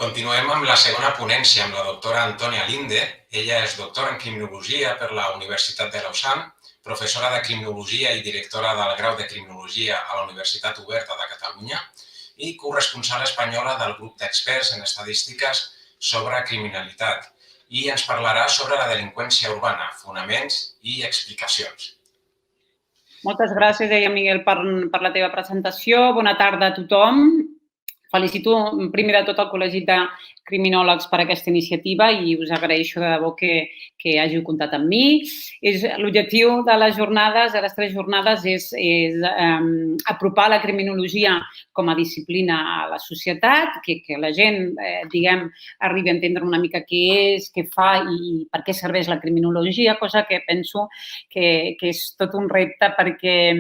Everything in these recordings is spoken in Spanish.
Continuem amb la segona ponència amb la doctora Antònia Linde. Ella és doctora en criminologia per la Universitat de Lausanne, professora de criminologia i directora del grau de criminologia a la Universitat Oberta de Catalunya i corresponsal espanyola del grup d'experts en estadístiques sobre criminalitat. I ens parlarà sobre la delinqüència urbana, fonaments i explicacions. Moltes gràcies, deia Miguel, per la teva presentació. Bona tarda a tothom. Felicito primer de tot el Col·legi de Criminòlegs per aquesta iniciativa i us agraeixo de debò que hàgiu comptat amb mi. L'objectiu de les jornades, de les 3 jornades, és apropar la criminologia com a disciplina a la societat, que la gent, diguem, arribi a entendre una mica què és, què fa i per què serveix la criminologia, cosa que penso que és tot un repte perquè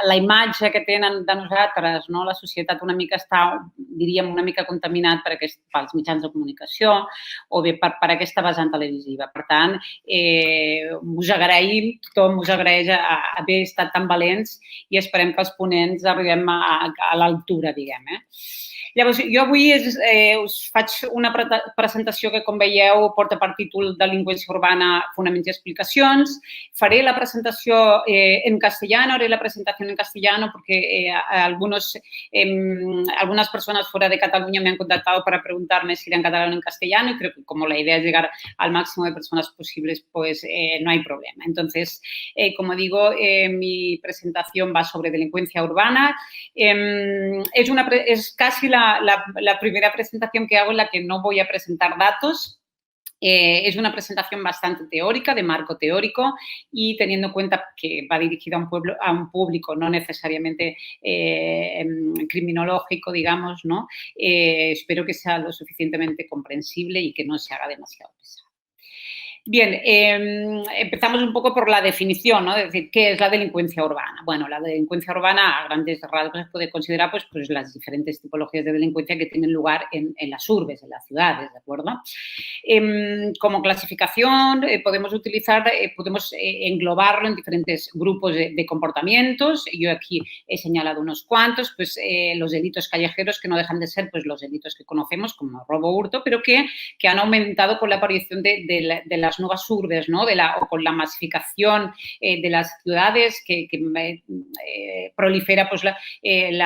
la imatge que tenen de nosaltres, no, la societat una mica està, diríem, una mica contaminat pels mitjans de comunicació o bé per aquesta vessant televisiva. Per tant, us agraïm, tothom us agraeix haver estat tan valents i esperem que els ponents arribem a l'altura, diguem. Llavors, jo avui us faig una presentació que, com veieu, porta per títol Delinqüència urbana, fonaments i explicacions. Faré la presentació en castellano, haré la presentación en castellano porque algunas personas fuera de Cataluña me han contactado para preguntarme si era en catalán o en castellano y creo que como la idea es llegar al máximo de personas posibles, pues no hay problema. Entonces, como digo, mi presentación va sobre delincuencia urbana. Es casi la primera presentación que hago en la que no voy a presentar datos. Es una presentación bastante teórica, de marco teórico y teniendo en cuenta que va dirigida a un público no necesariamente criminológico, digamos, ¿no? Espero que sea lo suficientemente comprensible y que no se haga demasiado pesado. Bien, empezamos un poco por la definición, ¿no? Es decir, ¿qué es la delincuencia urbana? Bueno, la delincuencia urbana a grandes rasgos se puede considerar pues las diferentes tipologías de delincuencia que tienen lugar en las urbes, en las ciudades, ¿de acuerdo? Como clasificación podemos englobarlo en diferentes grupos de comportamientos. Yo aquí he señalado unos cuantos, pues los delitos callejeros que no dejan de ser pues los delitos que conocemos como robo, hurto, pero que han aumentado con la aparición de las nuevas urbes, ¿no? O con la masificación de las ciudades que prolifera pues el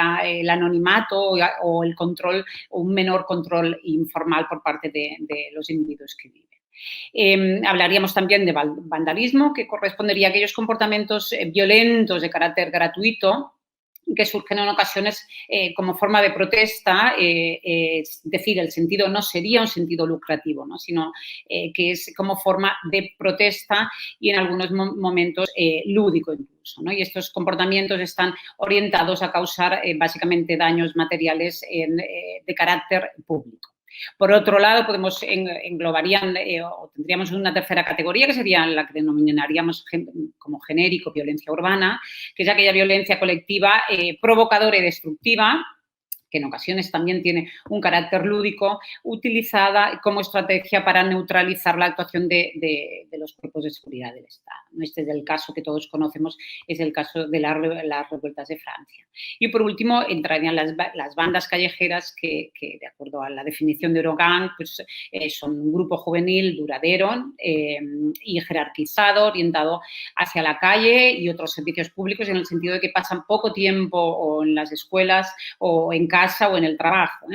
anonimato o el control, o un menor control informal por parte de los individuos que viven. Hablaríamos también de vandalismo, que correspondería a aquellos comportamientos violentos de carácter gratuito que surgen en ocasiones como forma de protesta, es decir, el sentido no sería un sentido lucrativo, ¿no? Sino que es como forma de protesta y en algunos momentos lúdico incluso, ¿no? Y estos comportamientos están orientados a causar básicamente daños materiales de carácter público. Por otro lado, englobarían o tendríamos una tercera categoría que sería la que denominaríamos como genérico violencia urbana, que es aquella violencia colectiva provocadora y destructiva, que en ocasiones también tiene un carácter lúdico, utilizada como estrategia para neutralizar la actuación de los cuerpos de seguridad del Estado. Este es el caso que todos conocemos, es el caso de las revueltas de Francia. Y por último, entrarían las bandas callejeras que, de acuerdo a la definición de Eurogang, pues, son un grupo juvenil duradero y jerarquizado, orientado hacia la calle y otros servicios públicos en el sentido de que pasan poco tiempo o en las escuelas o en casa o en el trabajo,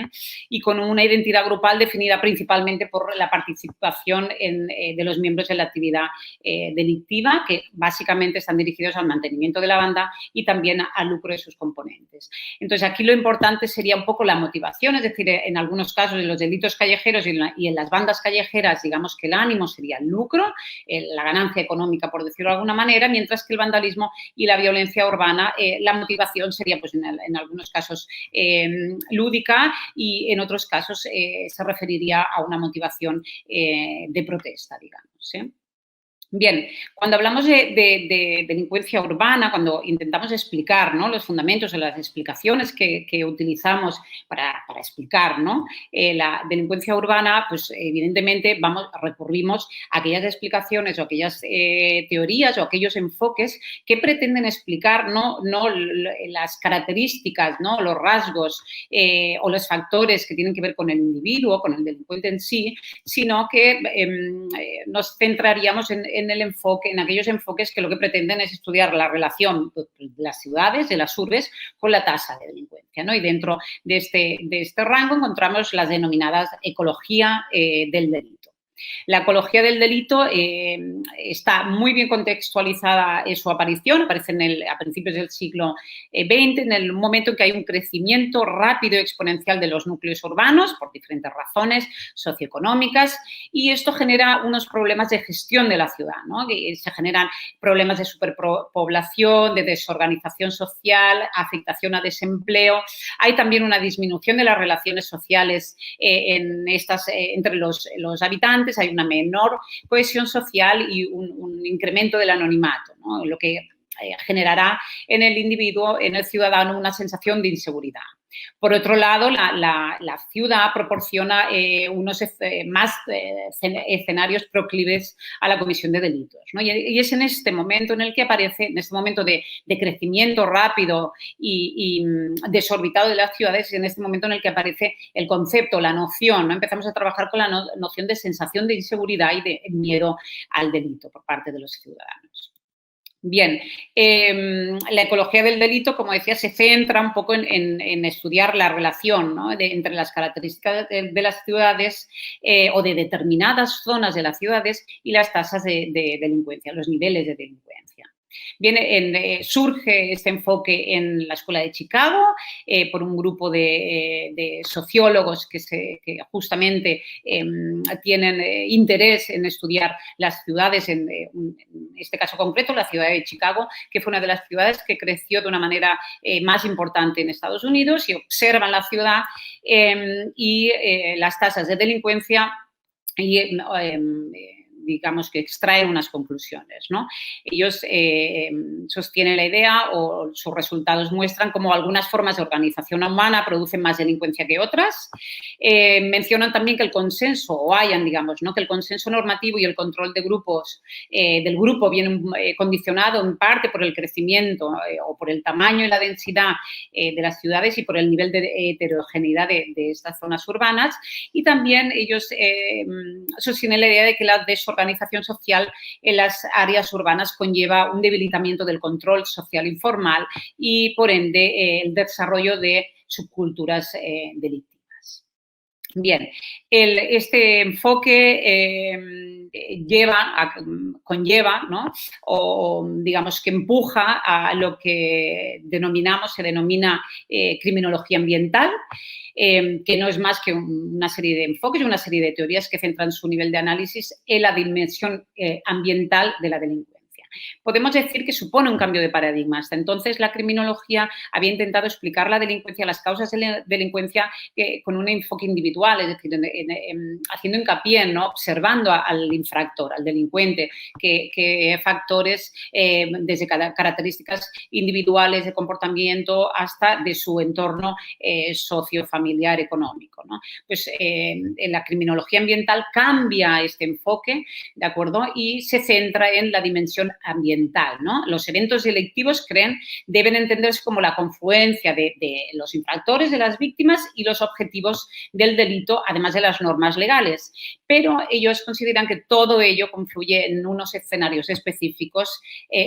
y con una identidad grupal definida principalmente por la participación de los miembros en la actividad delictiva, que básicamente están dirigidos al mantenimiento de la banda y también al lucro de sus componentes. Entonces, aquí lo importante sería un poco la motivación, es decir, en algunos casos en los delitos callejeros y en las bandas callejeras, digamos que el ánimo sería el lucro, la ganancia económica, por decirlo de alguna manera, mientras que el vandalismo y la violencia urbana, la motivación sería, pues, en algunos casos lúdica y en otros casos se referiría a una motivación de protesta, digamos. Bien, cuando hablamos de delincuencia urbana, cuando intentamos explicar, ¿no?, los fundamentos o las explicaciones que utilizamos para explicar, ¿no?, la delincuencia urbana, pues evidentemente recurrimos a aquellas explicaciones o aquellas teorías o aquellos enfoques que pretenden explicar no las características, ¿no?, los rasgos o los factores que tienen que ver con el individuo, con el delincuente en sí, sino que nos centraríamos en aquellos enfoques que lo que pretenden es estudiar la relación de las ciudades, de las urbes, con la tasa de delincuencia, ¿no? Y dentro de este rango encontramos las denominadas ecología del delito. La ecología del delito está muy bien contextualizada en su aparición, aparece a principios del siglo XX, en el momento en que hay un crecimiento rápido y exponencial de los núcleos urbanos por diferentes razones socioeconómicas, y esto genera unos problemas de gestión de la ciudad, ¿no? Se generan problemas de superpoblación, de desorganización social, afectación a desempleo. Hay también una disminución de las relaciones sociales entre los habitantes, hay una menor cohesión social y un incremento del anonimato, ¿no?, lo que generará en el individuo, en el ciudadano, una sensación de inseguridad. Por otro lado, la ciudad proporciona unos escenarios proclives a la comisión de delitos, ¿no? Y es en este momento en el que aparece, en este momento de crecimiento rápido y desorbitado de las ciudades, en este momento en el que aparece el concepto, la noción, ¿no? Empezamos a trabajar con la noción de sensación de inseguridad y de miedo al delito por parte de los ciudadanos. Bien, la ecología del delito, como decía, se centra un poco en estudiar la relación, ¿no?, entre las características de las ciudades o de determinadas zonas de las ciudades y las tasas de delincuencia, los niveles de delincuencia. Surge este enfoque en la Escuela de Chicago por un grupo de sociólogos que justamente tienen interés en estudiar las ciudades, en este caso concreto, la ciudad de Chicago, que fue una de las ciudades que creció de una manera más importante en Estados Unidos, y observan la ciudad y las tasas de delincuencia y digamos que extraen unas conclusiones, ¿no? Ellos sostienen la idea, o sus resultados muestran cómo algunas formas de organización humana producen más delincuencia que otras. Mencionan también que el consenso, o hayan, digamos, ¿no?, que el consenso normativo y el control de grupos del grupo viene condicionado en parte por el crecimiento o por el tamaño y la densidad de las ciudades y por el nivel de heterogeneidad de estas zonas urbanas. Y también ellos sostienen la idea de que la desorganización social en las áreas urbanas conlleva un debilitamiento del control social informal y, por ende, el desarrollo de subculturas delictivas. Bien, este enfoque conlleva, ¿no?, o digamos que empuja a lo que se denomina criminología ambiental, que no es más que una serie de enfoques y una serie de teorías que centran su nivel de análisis en la dimensión ambiental de la delincuencia. Podemos decir que supone un cambio de paradigma. Hasta entonces, la criminología había intentado explicar la delincuencia, las causas de la delincuencia con un enfoque individual, es decir, haciendo hincapié, ¿no?, observando al infractor, al delincuente, qué factores, desde características individuales de comportamiento hasta de su entorno sociofamiliar, económico, ¿no? Pues en la criminología ambiental cambia este enfoque, ¿de acuerdo?, y se centra en la dimensión ambiental, ¿no? Los eventos delictivos, deben entenderse como la confluencia de los infractores, de las víctimas y los objetivos del delito, además de las normas legales. Pero ellos consideran que todo ello confluye en unos escenarios específicos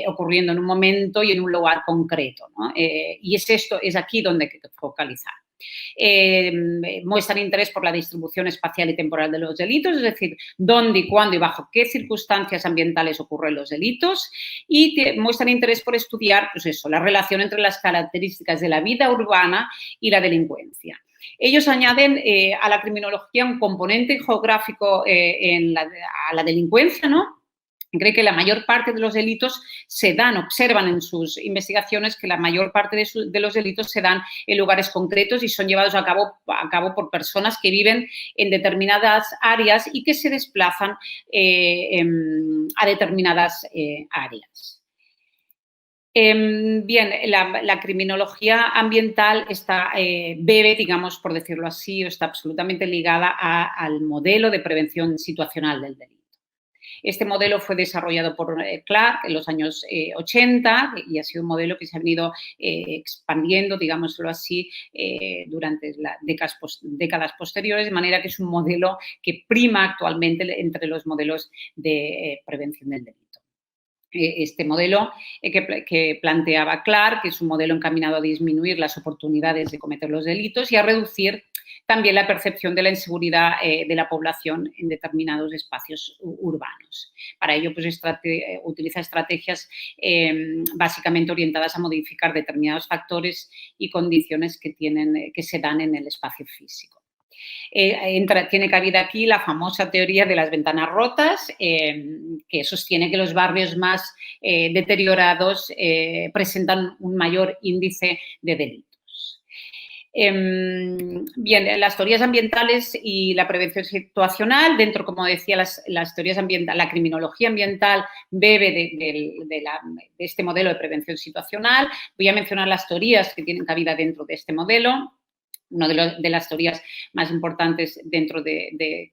ocurriendo en un momento y en un lugar concreto, ¿no? Y es aquí donde hay que focalizar. Muestran interés por la distribución espacial y temporal de los delitos, es decir, dónde y cuándo y bajo qué circunstancias ambientales ocurren los delitos, y muestran interés por estudiar, pues eso, la relación entre las características de la vida urbana y la delincuencia. Ellos añaden a la criminología un componente geográfico a la delincuencia, ¿no?, cree que la mayor parte de los delitos observan en sus investigaciones que la mayor parte de los delitos se dan en lugares concretos y son llevados a cabo por personas que viven en determinadas áreas y que se desplazan a determinadas áreas. Bien, la criminología ambiental bebe, digamos, por decirlo así, o está absolutamente ligada al modelo de prevención situacional del delito. Este modelo fue desarrollado por Clark en los años 80 y ha sido un modelo que se ha venido expandiendo, digámoslo así, durante las décadas posteriores, de manera que es un modelo que prima actualmente entre los modelos de prevención del delito. Este modelo que planteaba Clark, que es un modelo encaminado a disminuir las oportunidades de cometer los delitos y a reducir también la percepción de la inseguridad de la población en determinados espacios urbanos. Para ello, pues, utiliza estrategias básicamente orientadas a modificar determinados factores y condiciones que se dan en el espacio físico. Tiene cabida aquí la famosa teoría de las ventanas rotas, que sostiene que los barrios más deteriorados presentan un mayor índice de delitos. Bien, las teorías ambientales y la prevención situacional, dentro, como decía, las teorías ambientales, la criminología ambiental bebe de este modelo de prevención situacional. Voy a mencionar las teorías que tienen cabida dentro de este modelo. Una de las teorías más importantes dentro que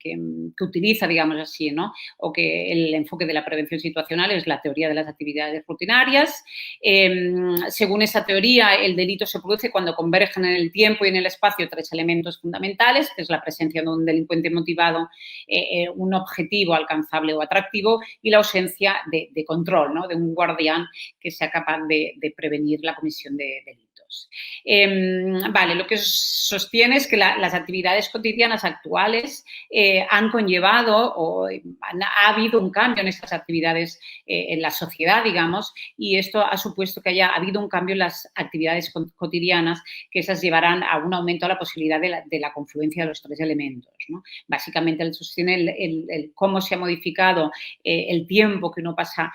utiliza, digamos así, ¿no? O que el enfoque de la prevención situacional es la teoría de las actividades rutinarias. Según esa teoría, el delito se produce cuando convergen en el tiempo y en el espacio tres elementos fundamentales, que es la presencia de un delincuente motivado, un objetivo alcanzable o atractivo y la ausencia de control, ¿no? De un guardián que sea capaz de prevenir la comisión de delitos. Vale, lo que sostiene es que las actividades cotidianas actuales han conllevado ha habido un cambio en estas actividades en la sociedad, digamos, y esto ha supuesto que haya habido un cambio en las actividades cotidianas, que esas llevarán a un aumento de la posibilidad de la confluencia de los tres elementos, ¿no? Básicamente, él sostiene el cómo se ha modificado el tiempo que uno pasa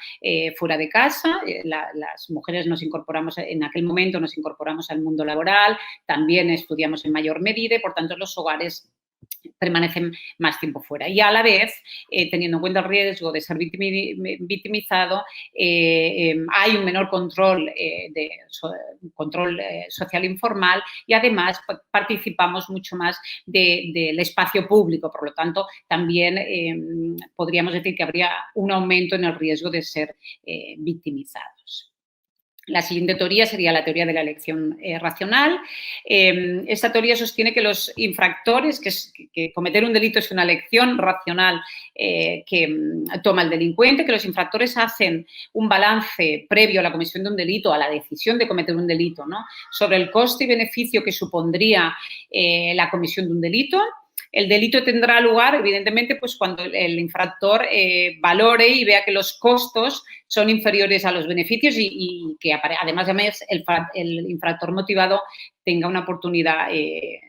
fuera de casa. Las mujeres en aquel momento nos incorporamos al mundo laboral, también estudiamos en mayor medida y, por tanto, los hogares permanecen más tiempo fuera. Y a la vez, teniendo en cuenta el riesgo de ser victimizado, hay un menor control social informal y además participamos mucho más del espacio público. Por lo tanto, también podríamos decir que habría un aumento en el riesgo de ser victimizados. La siguiente teoría sería la teoría de la elección racional. Esta teoría sostiene que los infractores, que cometer un delito es una elección racional que toma el delincuente, que los infractores hacen un balance previo a la comisión de un delito, a la decisión de cometer un delito, ¿no? Sobre el coste y beneficio que supondría la comisión de un delito. El delito tendrá lugar, evidentemente, pues cuando el infractor valore y vea que los costos son inferiores a los beneficios y que además el infractor motivado tenga una oportunidad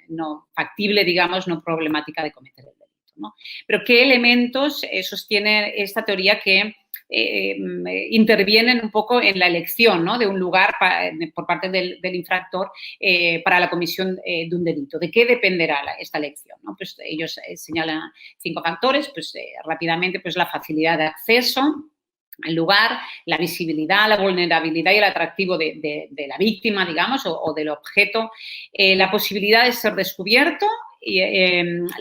no factible, digamos, no problemática de cometer el delito, ¿no? Pero ¿qué elementos sostiene esta teoría que intervienen un poco en la elección, ¿no? De un lugar por parte del infractor para la comisión de un delito? ¿De qué dependerá esta elección, ¿no? Pues ellos señalan 5 factores, pues rápidamente, pues la facilidad de acceso al lugar, la visibilidad, la vulnerabilidad y el atractivo de la víctima, digamos, o del objeto, la posibilidad de ser descubierto, y,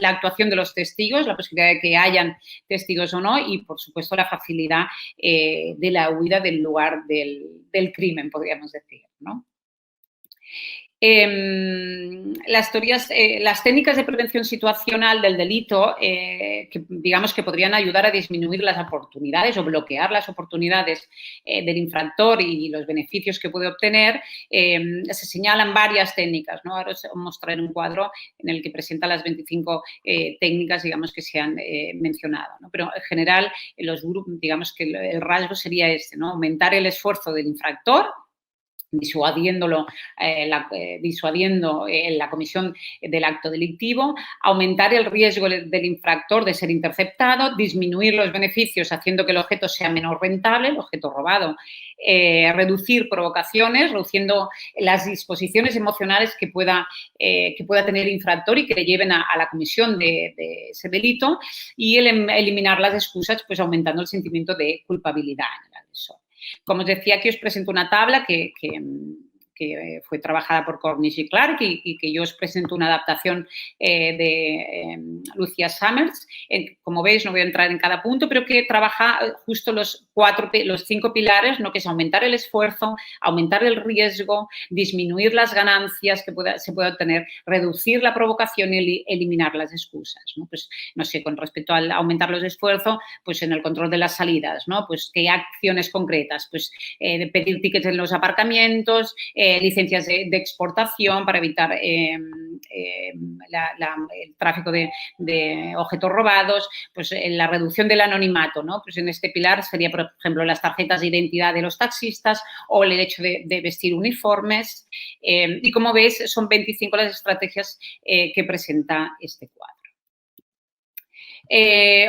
la actuación de los testigos, la posibilidad de que hayan testigos o no y, por supuesto, la facilidad de la huida del lugar del crimen, podríamos decir, ¿no? Las técnicas de prevención situacional del delito, que digamos que podrían ayudar a disminuir las oportunidades o bloquear las oportunidades del infractor y los beneficios que puede obtener, se señalan varias técnicas, ¿no? Ahora os mostraré un cuadro en el que presenta las 25 técnicas, digamos, que se han mencionado, ¿no? Pero en general, digamos que el rasgo sería este, ¿no? Aumentar el esfuerzo del infractor, disuadiendo la comisión del acto delictivo, aumentar el riesgo del infractor de ser interceptado, disminuir los beneficios haciendo que el objeto sea menos rentable, el objeto robado, reducir provocaciones, reduciendo las disposiciones emocionales que pueda tener el infractor y que le lleven a la comisión de ese delito, y eliminar las excusas, pues aumentando el sentimiento de culpabilidad en el agresor. Como os decía, aquí os presento una tabla que fue trabajada por Cornish y Clark y que yo os presento una adaptación de Lucia Summers. Como veis, no voy a entrar en cada punto, pero que trabaja justo los 5 pilares, ¿no? Que es aumentar el esfuerzo, aumentar el riesgo, disminuir las ganancias que se pueda obtener, reducir la provocación y eliminar las excusas, ¿no? Pues, no sé, con respecto al aumentar los esfuerzos, pues en el control de las salidas, ¿no? Pues qué acciones concretas, pues pedir tickets en los aparcamientos, licencias de exportación para evitar el tráfico de objetos robados, pues la reducción del anonimato, ¿no? Pues en este pilar sería, por ejemplo, las tarjetas de identidad de los taxistas o el hecho de vestir uniformes. Y como veis, son 25 las estrategias que presenta este cuadro.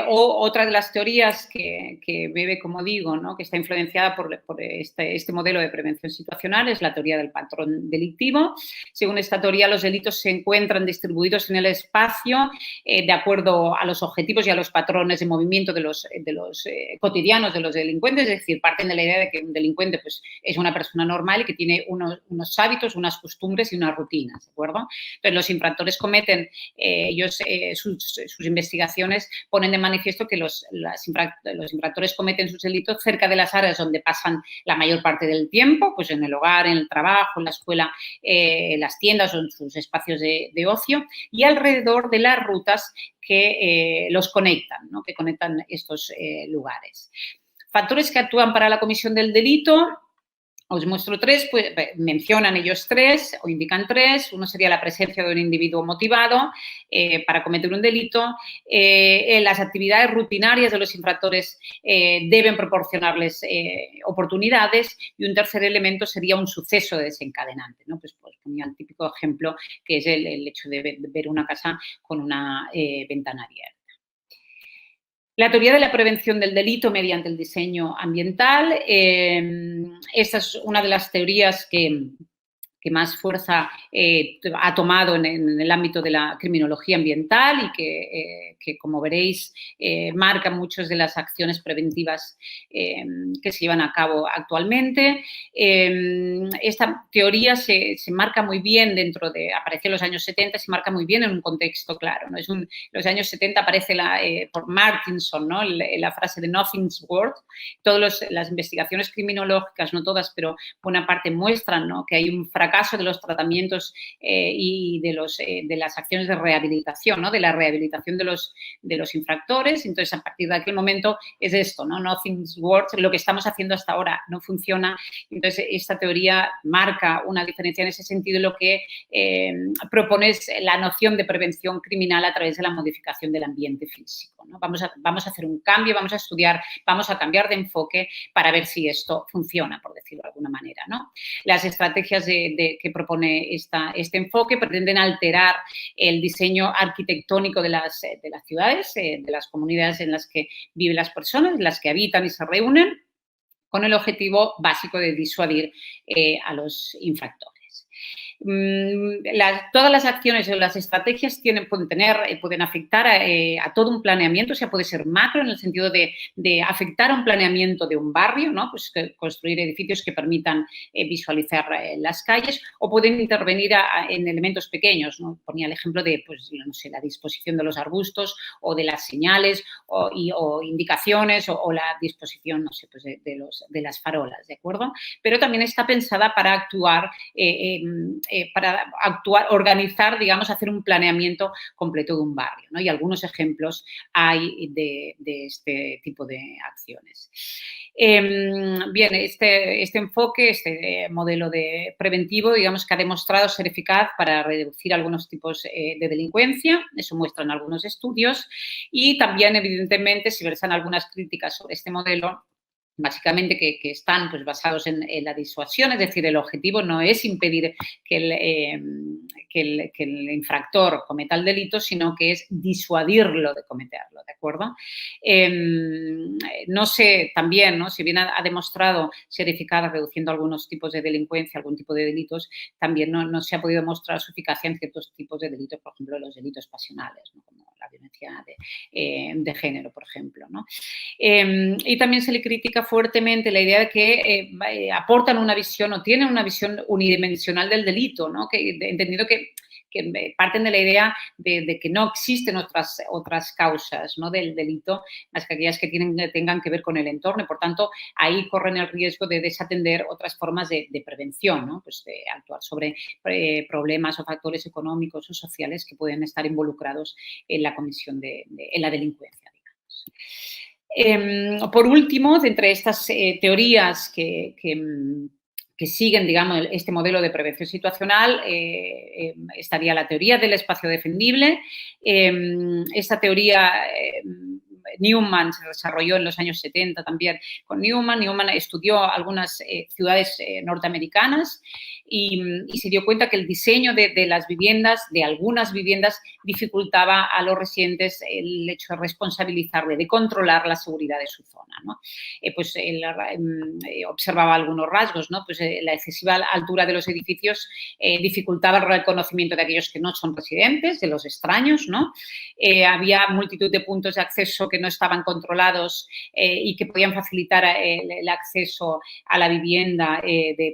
Otra de las teorías que bebe, como digo, ¿no? Que está influenciada por este modelo de prevención situacional es la teoría del patrón delictivo. Según esta teoría, los delitos se encuentran distribuidos en el espacio de acuerdo a los objetivos y a los patrones de movimiento de los cotidianos de los delincuentes, es decir, parten de la idea de que un delincuente pues, es una persona normal y que tiene unos hábitos, unas costumbres y unas rutinas, ¿de acuerdo? Entonces, los infractores cometen, sus investigaciones ponen de manifiesto que los infractores cometen sus delitos cerca de las áreas donde pasan la mayor parte del tiempo, pues en el hogar, en el trabajo, en la escuela, en las tiendas o en sus espacios de ocio, y alrededor de las rutas que los conectan, ¿no? Que conectan estos lugares. Factores que actúan para la comisión del delito. Os muestro 3, pues mencionan ellos 3 o indican 3. Uno sería la presencia de un individuo motivado para cometer un delito. Las actividades rutinarias de los infractores deben proporcionarles oportunidades. Y un tercer elemento sería un suceso desencadenante, ¿no? Pues ponía el típico ejemplo que es el hecho de ver una casa con una ventana abierta. La teoría de la prevención del delito mediante el diseño ambiental. Esta es una de las teorías que más fuerza ha tomado en el ámbito de la criminología ambiental y que como veréis, marca muchas de las acciones preventivas que se llevan a cabo actualmente. Esta teoría se marca muy bien apareció en los años 70, se marca muy bien en un contexto claro, ¿no? En los años 70 aparece por Martinson, ¿no? la frase de nothing's worth. Todas las investigaciones criminológicas, no todas, pero buena parte muestran, ¿no? Que hay un fracaso de los tratamientos y de las acciones de rehabilitación, ¿no? De la rehabilitación de los infractores. Entonces, a partir de aquel momento es esto, ¿no? Nothing's worth, lo que estamos haciendo hasta ahora no funciona. Entonces, esta teoría marca una diferencia en ese sentido y lo que propone es la noción de prevención criminal a través de la modificación del ambiente físico, ¿no? Vamos a hacer un cambio, vamos a estudiar, vamos a cambiar de enfoque para ver si esto funciona, por decirlo de alguna manera, ¿no? Las estrategias que propone este enfoque pretenden alterar el diseño arquitectónico de las ciudades, de las comunidades en las que viven las personas, en las que habitan y se reúnen, con el objetivo básico de disuadir a los infractores. Todas las acciones o las estrategias pueden afectar a todo un planeamiento, o sea, puede ser macro en el sentido de afectar a un planeamiento de un barrio, ¿no? Pues construir edificios que permitan visualizar las calles, o pueden intervenir en elementos pequeños, ¿no? Ponía el ejemplo de, pues, no sé, la disposición de los arbustos o de las señales o indicaciones o la disposición, no sé, pues de las farolas, ¿de acuerdo? Pero también está pensada para organizar, digamos, hacer un planeamiento completo de un barrio, ¿no? Y algunos ejemplos hay de este tipo de acciones. Bien, este enfoque, este modelo de preventivo, digamos que ha demostrado ser eficaz para reducir algunos tipos de delincuencia, eso muestran algunos estudios, y también, evidentemente, se versan algunas críticas sobre este modelo, básicamente que están pues, basados en la disuasión, es decir, el objetivo no es impedir que el infractor cometa el delito, sino que es disuadirlo de cometerlo, ¿de acuerdo? No sé, también, ¿no? Si bien ha demostrado ser eficaz reduciendo algunos tipos de delincuencia, algún tipo de delitos, también no se ha podido demostrar su eficacia en ciertos tipos de delitos, por ejemplo, los delitos pasionales, ¿no? Como la violencia de género, por ejemplo, ¿no? Y también se le critica fuertemente la idea de que aportan una visión o tienen una visión unidimensional del delito, ¿no? Entendido que parten de la idea de que no existen otras causas, ¿no? Del delito, más que aquellas que tengan que ver con el entorno y, por tanto, ahí corren el riesgo de desatender otras formas de prevención, ¿no? Pues de actuar sobre problemas o factores económicos o sociales que pueden estar involucrados en la comisión en la delincuencia, digamos. Por último, de entre estas teorías que siguen, digamos, este modelo de prevención situacional, estaría la teoría del espacio defendible. Esta teoría Newman se desarrolló en los años 70 también con Newman. Newman estudió algunas ciudades norteamericanas y se dio cuenta que el diseño de las viviendas, de algunas viviendas, dificultaba a los residentes el hecho de responsabilizarle, de controlar la seguridad de su zona, ¿no? Pues él observaba algunos rasgos, ¿no? Pues la excesiva altura de los edificios dificultaba el reconocimiento de aquellos que no son residentes, de los extraños, ¿no? Había multitud de puntos de acceso que no estaban controlados y que podían facilitar el acceso a la vivienda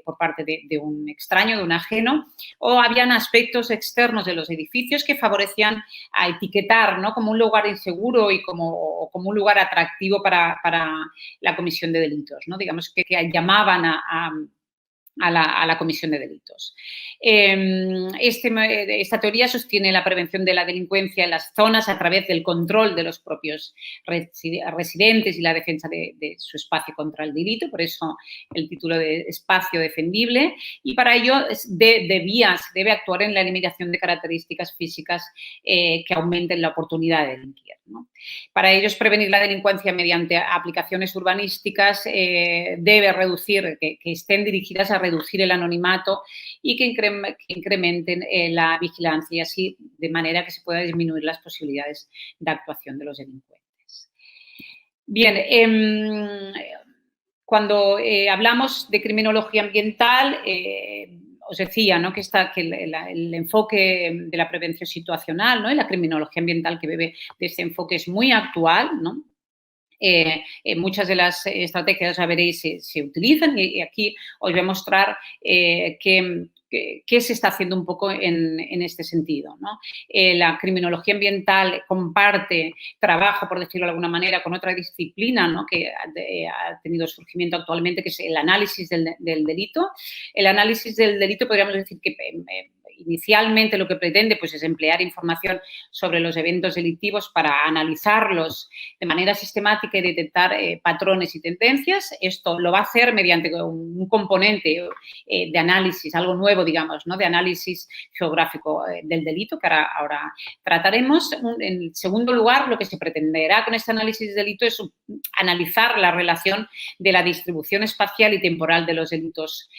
por parte de un extraño, de un ajeno, o habían aspectos externos de los edificios que favorecían a etiquetar, ¿no? Como un lugar inseguro y como un lugar atractivo para la comisión de delitos, ¿no? Digamos que llamaban a la comisión de delitos. Esta teoría sostiene la prevención de la delincuencia en las zonas a través del control de los propios residentes y la defensa de su espacio contra el delito, por eso el título de espacio defendible, y para ello debe actuar en la eliminación de características físicas que aumenten la oportunidad de delinquir, ¿no? Para ello, prevenir la delincuencia mediante aplicaciones urbanísticas debe reducir, que estén dirigidas a reducir el anonimato y que incrementen la vigilancia y así de manera que se pueda disminuir las posibilidades de actuación de los delincuentes. Bien, cuando hablamos de criminología ambiental, os decía, ¿no? que el enfoque de la prevención situacional, ¿no? Y la criminología ambiental que bebe de este enfoque es muy actual, ¿no? Muchas de las estrategias, ya veréis, se utilizan y aquí os voy a mostrar qué se está haciendo un poco en este sentido, ¿no? La criminología ambiental comparte trabajo, por decirlo de alguna manera, con otra disciplina, ¿no? que ha tenido surgimiento actualmente, que es el análisis del delito. El análisis del delito podríamos decir que inicialmente lo que pretende pues, es emplear información sobre los eventos delictivos para analizarlos de manera sistemática y detectar patrones y tendencias. Esto lo va a hacer mediante un componente de análisis, algo nuevo, digamos, ¿no? De análisis geográfico del delito, que ahora trataremos. En segundo lugar, lo que se pretenderá con este análisis del delito es analizar la relación de la distribución espacial y temporal de los delitos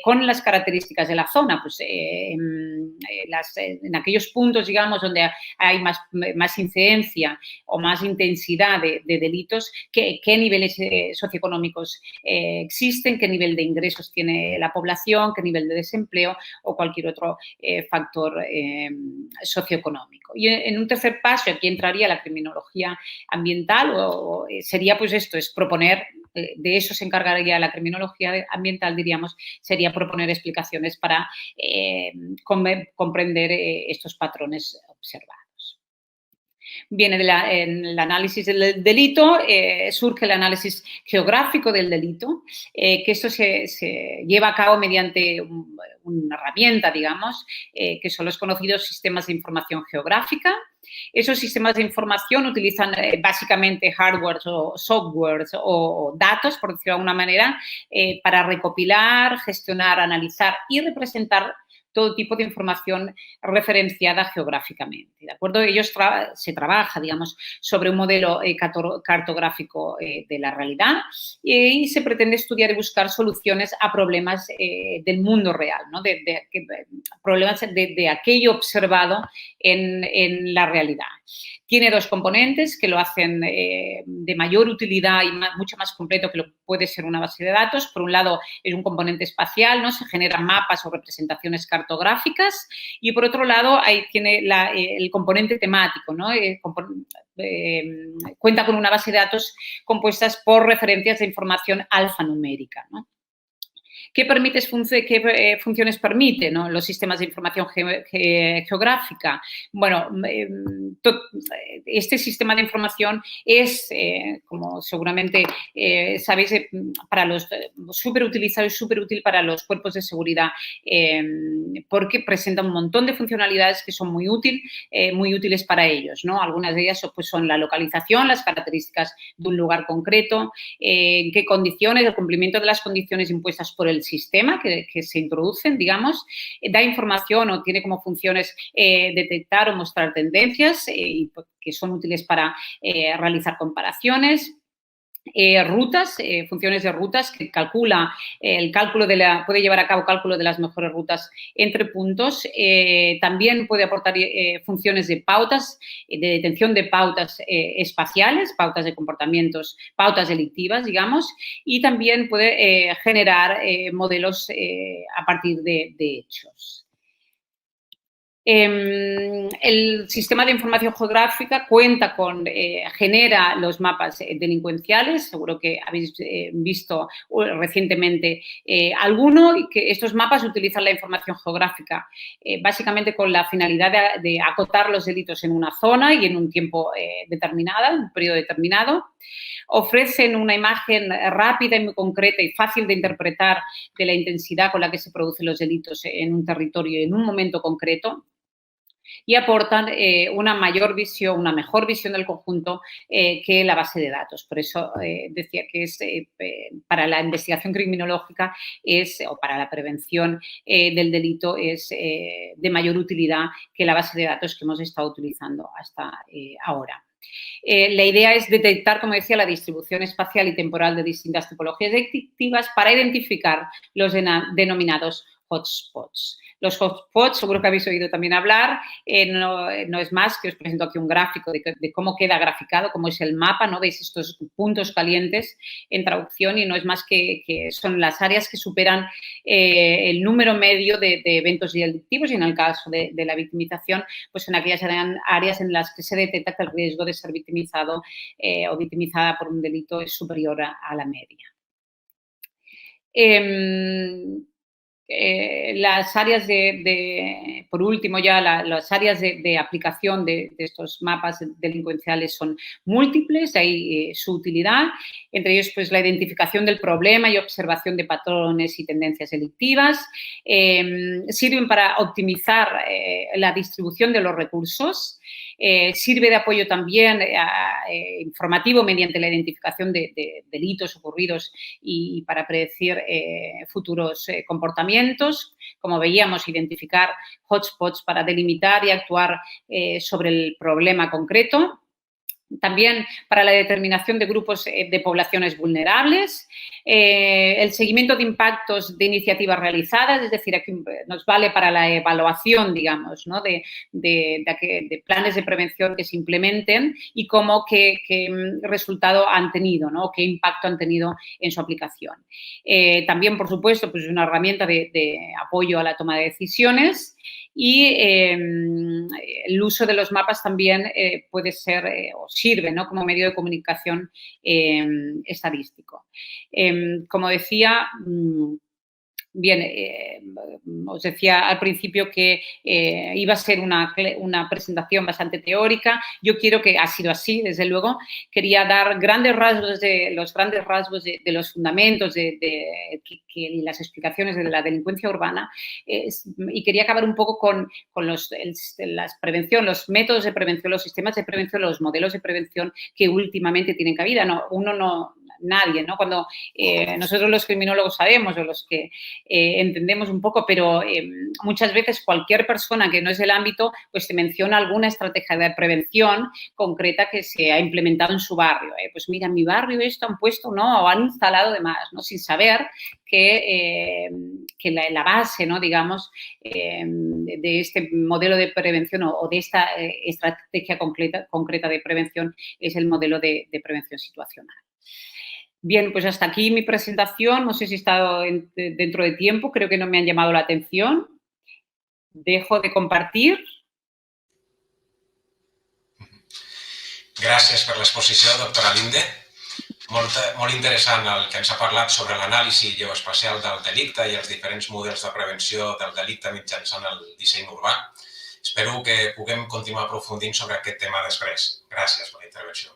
con las características de la zona, pues en aquellos puntos, digamos, donde hay más incidencia o más intensidad de delitos, qué niveles socioeconómicos existen, qué nivel de ingresos tiene la población, qué nivel de desempleo o cualquier otro factor socioeconómico. Y en un tercer paso, aquí entraría la criminología ambiental, sería pues esto, es proponer, de eso se encargaría la criminología ambiental, diríamos, sería proponer explicaciones para comprender estos patrones observados. Viene del análisis del delito, surge el análisis geográfico del delito, que esto se lleva a cabo mediante una herramienta, digamos, que son los conocidos sistemas de información geográfica. Esos sistemas de información utilizan básicamente hardware o software o datos, por decirlo de alguna manera, para recopilar, gestionar, analizar y representar todo tipo de información referenciada geográficamente, ¿de acuerdo? Se trabaja, digamos, sobre un modelo cartográfico de la realidad y se pretende estudiar y buscar soluciones a problemas del mundo real, ¿no? Problemas de aquello observado en la realidad. Tiene dos componentes que lo hacen de mayor utilidad y mucho más completo que lo puede ser una base de datos. Por un lado, es un componente espacial, ¿no? Se generan mapas o representaciones cartográficas y, por otro lado, ahí tiene el componente temático, ¿no? Cuenta con una base de datos compuestas por referencias de información alfanumérica, ¿no? ¿Qué funciones permite, ¿no? Los sistemas de información geográfica? Bueno, este sistema de información es, como seguramente sabéis, súper utilizado y súper útil para los cuerpos de seguridad porque presenta un montón de funcionalidades que son muy útiles para ellos, ¿no? Algunas de ellas pues, son la localización, las características de un lugar concreto, en qué condiciones, el cumplimiento de las condiciones impuestas por el sistema que se introducen, digamos, da información o tiene como funciones detectar o mostrar tendencias que son útiles para realizar comparaciones. Rutas, funciones de rutas que puede llevar a cabo cálculo de las mejores rutas entre puntos. También puede aportar funciones de pautas, de detención de pautas espaciales, pautas de comportamientos, pautas delictivas, digamos, y también puede generar modelos a partir de hechos. El sistema de información geográfica genera los mapas delincuenciales, seguro que habéis visto recientemente alguno, y que estos mapas utilizan la información geográfica básicamente con la finalidad de acotar los delitos en una zona y en un tiempo determinado, un periodo determinado. Ofrecen una imagen rápida y muy concreta y fácil de interpretar de la intensidad con la que se producen los delitos en un territorio y en un momento concreto, y aportan una mejor visión del conjunto que la base de datos. Por eso decía que para la investigación criminológica o para la prevención del delito es de mayor utilidad que la base de datos que hemos estado utilizando hasta ahora. La idea es detectar, como decía, la distribución espacial y temporal de distintas tipologías delictivas para identificar los denominados hotspots. Los hotspots, seguro que habéis oído también hablar, no es más que os presento aquí un gráfico de cómo queda graficado, cómo es el mapa, ¿no? Veis estos puntos calientes en traducción y no es más que son las áreas que superan el número medio de eventos delictivos y en el caso de la victimización, pues en aquellas áreas en las que se detecta que el riesgo de ser victimizado o victimizada por un delito es superior a la media. Las áreas por último ya, las áreas de aplicación de estos mapas delincuenciales son múltiples, de ahí su utilidad, entre ellos pues la identificación del problema y observación de patrones y tendencias delictivas, sirven para optimizar la distribución de los recursos, sirve de apoyo también informativo mediante la identificación de delitos ocurridos y para predecir futuros comportamientos. Como veíamos, identificar hotspots para delimitar y actuar sobre el problema concreto. También para la determinación de grupos de poblaciones vulnerables, el seguimiento de impactos de iniciativas realizadas, es decir, aquí nos vale para la evaluación, digamos, ¿no? de planes de prevención que se implementen y qué resultado han tenido, ¿no? Qué impacto han tenido en su aplicación. También, por supuesto, pues es una herramienta de apoyo a la toma de decisiones y el uso de los mapas también puede ser o sirve, ¿no? Como medio de comunicación estadístico. Como decía, bien, os decía al principio que iba a ser una presentación bastante teórica. Yo quiero que ha sido así, desde luego. Quería dar los grandes rasgos de los fundamentos y las explicaciones de la delincuencia urbana y quería acabar un poco con los métodos de prevención, los sistemas de prevención, los modelos de prevención que últimamente tienen cabida. Uno no nadie, ¿no? Cuando nosotros los criminólogos sabemos, o los que entendemos un poco, pero muchas veces cualquier persona que no es del ámbito, pues te menciona alguna estrategia de prevención concreta que se ha implementado en su barrio. Pues mira, en mi barrio esto han puesto, ¿no? O han instalado demás, ¿no? Sin saber que la base, ¿no? Digamos, de este modelo de prevención o de esta estrategia concreta de prevención es el modelo de prevención situacional. Bien, pues hasta aquí mi presentación. No sé si he estado dentro de tiempo, creo que no me han llamado la atención. Dejo de compartir. Gràcies per l'exposició, doctora Linde. Molt interessant el que ens ha parlat sobre l'anàlisi geoespacial del delicte i els diferents models de prevenció del delicte mitjançant el disseny urbà. Espero que puguem continuar aprofundint sobre aquest tema després. Gràcies per la intervenció.